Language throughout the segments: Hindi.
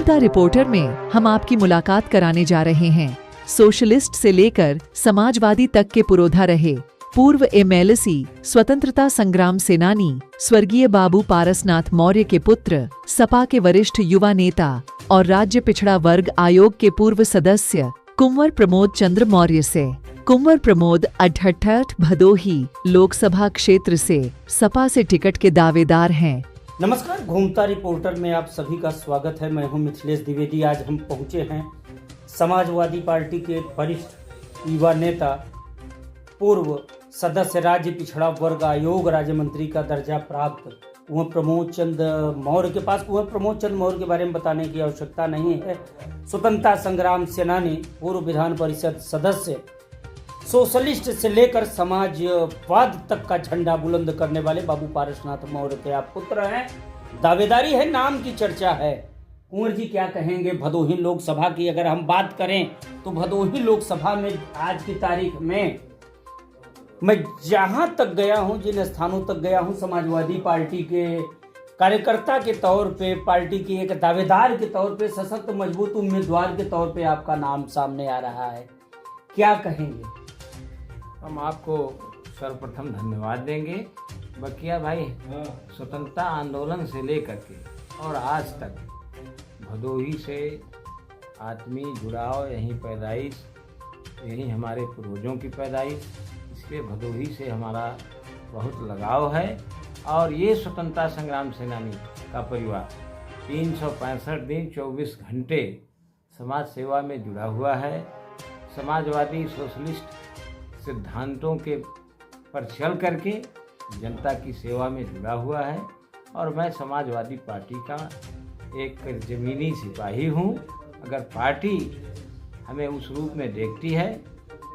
घूमता रिपोर्टर में हम आपकी मुलाकात कराने जा रहे हैं सोशलिस्ट से लेकर समाजवादी तक के पुरोधा रहे पूर्व एमएलसी, स्वतंत्रता संग्राम सेनानी स्वर्गीय बाबू पारसनाथ मौर्य के पुत्र, सपा के वरिष्ठ युवा नेता और राज्य पिछड़ा वर्ग आयोग के पूर्व सदस्य कुंवर प्रमोद चंद्र मौर्य से। कुंवर प्रमोद 88 भदोही लोकसभा क्षेत्र से सपा से टिकट के दावेदार हैं। नमस्कार, घूमता रिपोर्टर में आप सभी का स्वागत है। मैं हूं मिथिलेश द्विवेदी। आज हम पहुंचे हैं समाजवादी पार्टी के वरिष्ठ युवा नेता, पूर्व सदस्य, राज्य पिछड़ा वर्ग आयोग राज्य मंत्री का दर्जा प्राप्त कुंवर प्रमोद चंद्र मौर्य के पास। कुंवर प्रमोद चंद्र मौर्य के बारे में बताने की आवश्यकता नहीं है। स्वतंत्रता संग्राम सेनानी, पूर्व विधान परिषद सदस्य, सोशलिस्ट से लेकर समाजवाद तक का झंडा बुलंद करने वाले बाबू पारसनाथ मौर्य के आप पुत्र हैं। दावेदारी है, नाम की चर्चा है। कुंवर जी क्या कहेंगे भदोही लोकसभा की? अगर हम बात करें तो भदोही लोकसभा में आज की तारीख में मैं जहां तक गया हूं, जिन स्थानों तक गया हूं, समाजवादी पार्टी के कार्यकर्ता के तौर पे, पार्टी के एक दावेदार के तौर पे, सशक्त मजबूत उम्मीदवार के तौर पे आपका नाम सामने आ रहा है। क्या कहेंगे? हम आपको सर्वप्रथम धन्यवाद देंगे। बकिया भाई, स्वतंत्रता आंदोलन से लेकर के और आज तक भदोही से आत्मीय जुड़ाव, यहीं पैदाइश, यहीं हमारे पूर्वजों की पैदाइश, इसलिए भदोही से हमारा बहुत लगाव है। और ये स्वतंत्रता संग्राम सेनानी का परिवार 365 दिन 24 घंटे समाज सेवा में जुड़ा हुआ है। समाजवादी सोशलिस्ट सिद्धांतों के पर चल करके जनता की सेवा में जुड़ा हुआ है। और मैं समाजवादी पार्टी का एक जमीनी सिपाही हूँ। अगर पार्टी हमें उस रूप में देखती है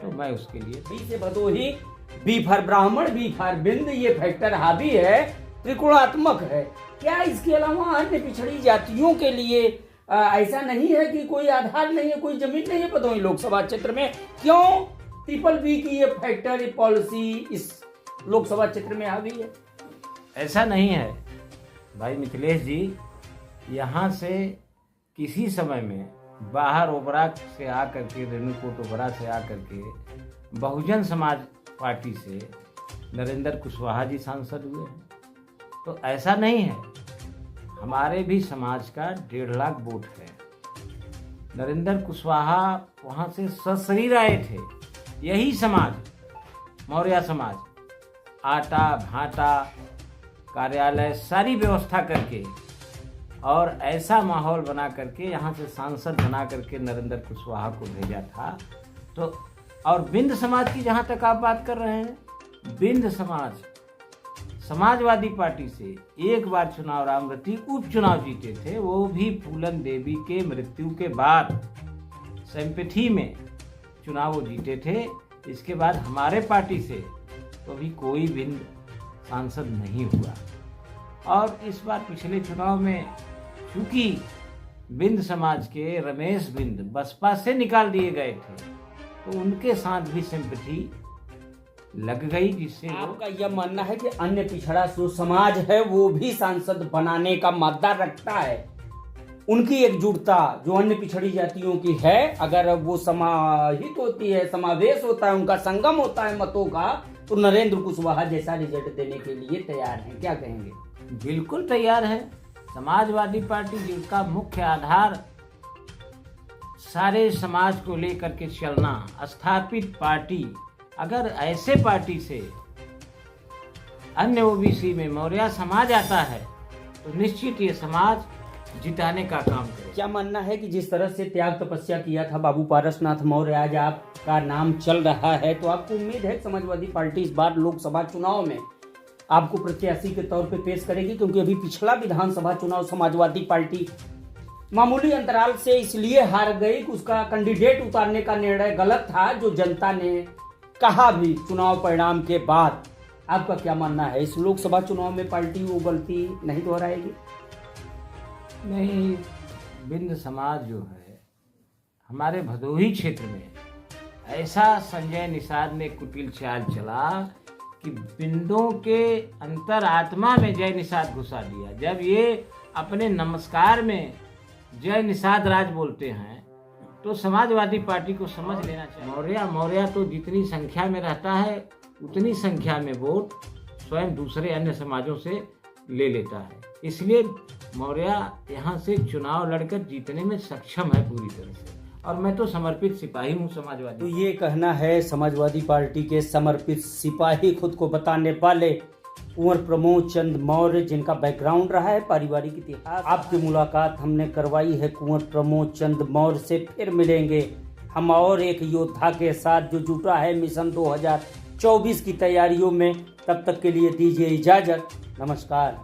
तो मैं उसके लिए बी से भदोही, बी फॉर ब्राह्मण, बी फॉर बिंद, ये फैक्टर हावी है, त्रिकोणात्मक है। क्या इसके अलावा अन्य पिछड़ी जातियों के लिए ऐसा नहीं है कि कोई आधार नहीं है, कोई जमीन नहीं है भदोही लोकसभा क्षेत्र में? क्यों ट्रिपल बी की ये फैक्टर, ये पॉलिसी इस लोकसभा क्षेत्र में हावी है? ऐसा नहीं है भाई मिथिलेश जी। यहाँ से किसी समय में बाहर ओबरा से आकर के, रेणुकूट ओबरा से आकर के बहुजन समाज पार्टी से नरेंद्र कुशवाहा जी सांसद हुए हैं। तो ऐसा नहीं है, हमारे भी समाज का 1.5 लाख वोट है। नरेंद्र कुशवाहा वहाँ से सशरीर आए थे। यही समाज, मौर्य समाज, आटा भाटा, कार्यालय, सारी व्यवस्था करके और ऐसा माहौल बना करके यहाँ से सांसद बना करके नरेंद्र कुशवाहा को भेजा था। तो और बिंद समाज की जहाँ तक आप बात कर रहे हैं, बिंद समाज समाजवादी पार्टी से एक बार चुनाव, रामरती उपचुनाव जीते थे, वो भी फूलन देवी के मृत्यु के बाद सिंपैथी में चुनाव वो जीते थे। इसके बाद हमारे पार्टी से तो भी कोई बिंद सांसद नहीं हुआ। और इस बार पिछले चुनाव में चूंकि बिंद समाज के रमेश बिंद बसपा से निकाल दिए गए थे, तो उनके साथ भी सिंपैथी लग गई, जिससे आपका यह मानना है कि अन्य पिछड़ा जो समाज है वो भी सांसद बनाने का मादा रखता है? उनकी एकजुटता जो अन्य पिछड़ी जातियों की है, अगर वो समाहित होती है, समावेश होता है, उनका संगम होता है मतों का, तो नरेंद्र कुशवाहा जैसा रिजल्ट देने के लिए तैयार हैं। क्या कहेंगे? बिल्कुल तैयार है। समाजवादी पार्टी, जिनका मुख्य आधार सारे समाज को लेकर के चलना, स्थापित पार्टी, अगर ऐसे पार्टी से अन्य ओबीसी में मौर्य समाज आता है तो निश्चित ये समाज जिताने का काम करे। क्या मानना है कि जिस तरह से त्याग तपस्या किया था बाबू पारसनाथ मौर्य, आज आपका नाम चल रहा है, तो आपको उम्मीद है समाजवादी पार्टी इस बार लोकसभा चुनाव में आपको प्रत्याशी के तौर पे पेश करेगी? क्योंकि अभी पिछला विधानसभा चुनाव समाजवादी पार्टी मामूली अंतराल से इसलिए हार गई कि उसका कैंडिडेट उतारने का निर्णय गलत था, जो जनता ने कहा भी चुनाव परिणाम के बाद। आपका क्या मानना है, इस लोकसभा चुनाव में पार्टी वो गलती नहीं दोहराएगी? नहीं, बिंद समाज जो है हमारे भदोही क्षेत्र में, ऐसा संजय निषाद ने कुटिल चाल चला कि बिंदों के अंतर आत्मा में जय निषाद घुसा दिया। जब ये अपने नमस्कार में जय निषाद राज बोलते हैं, तो समाजवादी पार्टी को समझ लेना चाहिए। मौर्य तो जितनी संख्या में रहता है उतनी संख्या में वोट स्वयं दूसरे अन्य समाजों से ले लेता है, इसलिए मौर्य यहाँ से चुनाव लड़कर जीतने में सक्षम है पूरी तरह से। और मैं तो समर्पित सिपाही हूँ समाजवादी। तो ये कहना है समाजवादी पार्टी के समर्पित सिपाही, खुद को बताने वाले कुंवर प्रमोद चंद मौर्य, जिनका बैकग्राउंड रहा है पारिवारिक इतिहास। आपकी मुलाकात हमने करवाई है कुंवर प्रमोद चंद मौर्य से। फिर मिलेंगे हम और एक योद्धा के साथ जो जुटा है मिशन 2024 की तैयारियों में। तब तक के लिए दीजिए इजाजत, नमस्कार।